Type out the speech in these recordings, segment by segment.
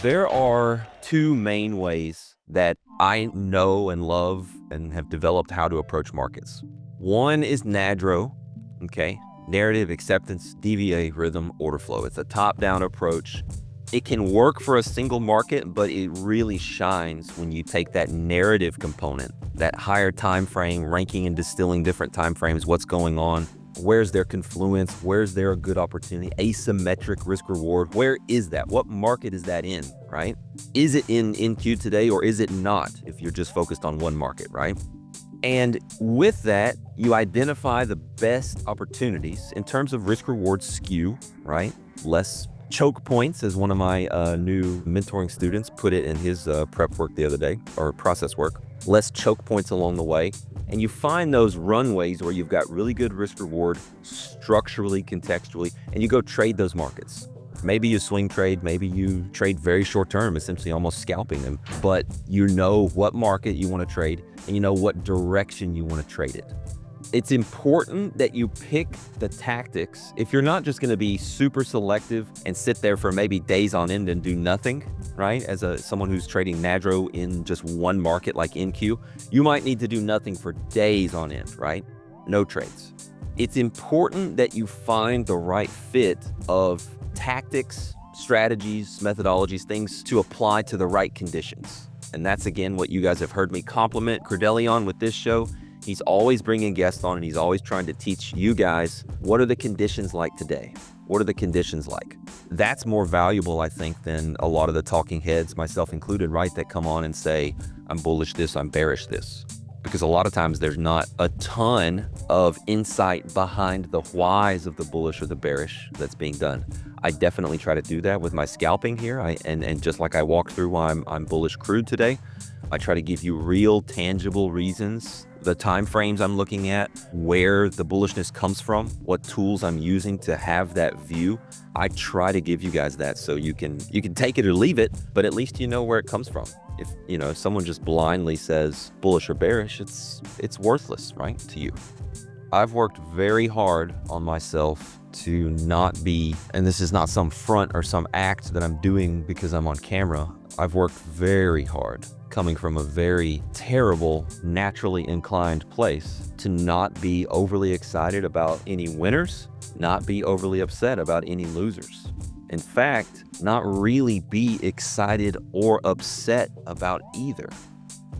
There are two main ways that I know and love and have developed how to approach markets. One is NADRO, okay? Narrative, acceptance, DVA, rhythm, order flow. It's a top-down approach. It can work for a single market, but it really shines when you take that narrative component, that higher time frame, ranking and distilling different time frames, what's going on, where's their confluence, where's there a good opportunity, asymmetric risk reward, where is that? What market is that in, right? Is it in NQ today or is it not if you're just focused on one market, right? And with that, you identify the best opportunities in terms of risk reward skew, right? Less choke points, as one of my new mentoring students put it in his prep work the other day, or process work. Less choke points along the way. And you find those runways where you've got really good risk reward structurally, contextually, and you go trade those markets. Maybe you swing trade, maybe you trade very short term, essentially almost scalping them, but you know what market you want to trade and you know what direction you want to trade it. It's important that you pick the tactics. If you're not just going to be super selective and sit there for maybe days on end and do nothing, right? As someone who's trading NADRO in just one market like NQ, you might need to do nothing for days on end, right? No trades. It's important that you find the right fit of tactics, strategies, methodologies, things to apply to the right conditions. And that's, again, what you guys have heard me compliment Credelli on with this show. He's always bringing guests on and he's always trying to teach you guys, what are the conditions like today? What are the conditions like? That's more valuable, I think, than a lot of the talking heads, myself included, right, that come on and say, I'm bullish this, I'm bearish this. Because a lot of times there's not a ton of insight behind the whys of the bullish or the bearish that's being done. I definitely try to do that with my scalping here. And just like I walked through why I'm bullish crude today, I try to give you real tangible reasons, the time frames I'm looking at, where the bullishness comes from, what tools I'm using to have that view. I try to give you guys that so you can take it or leave it, but at least you know where it comes from. If someone just blindly says bullish or bearish, it's worthless, right, to you. I've worked very hard on myself to not be, and this is not some front or some act that I'm doing because I'm on camera. I've worked very hard, coming from a very terrible, naturally inclined place, to not be overly excited about any winners, not be overly upset about any losers. In fact, not really be excited or upset about either.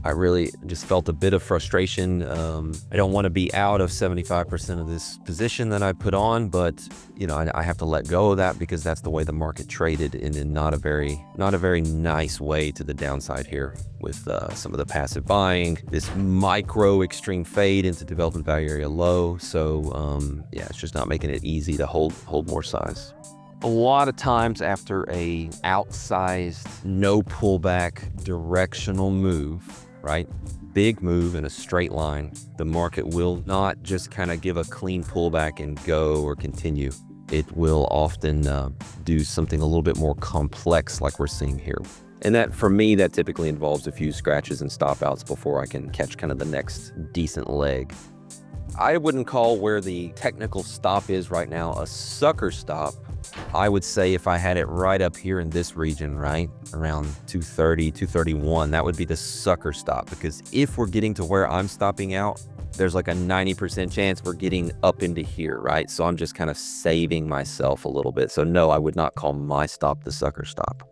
I really just felt a bit of frustration. I don't want to be out of 75% of this position that I put on, but I have to let go of that because that's the way the market traded, and in not a very nice way to the downside here with some of the passive buying, this micro extreme fade into development value area low. So yeah, it's just not making it easy to hold more size. A lot of times after a outsized, no pullback directional move, right? Big move in a straight line, the market will not just kind of give a clean pullback and go or continue. It will often do something a little bit more complex like we're seeing here. And that, for me, that typically involves a few scratches and stop outs before I can catch kind of the next decent leg. I wouldn't call where the technical stop is right now a sucker stop. I would say if I had it right up here in this region, right around 230, 231, that would be the sucker stop. Because if we're getting to where I'm stopping out, there's like a 90% chance we're getting up into here, right? So I'm just kind of saving myself a little bit. So no, I would not call my stop the sucker stop.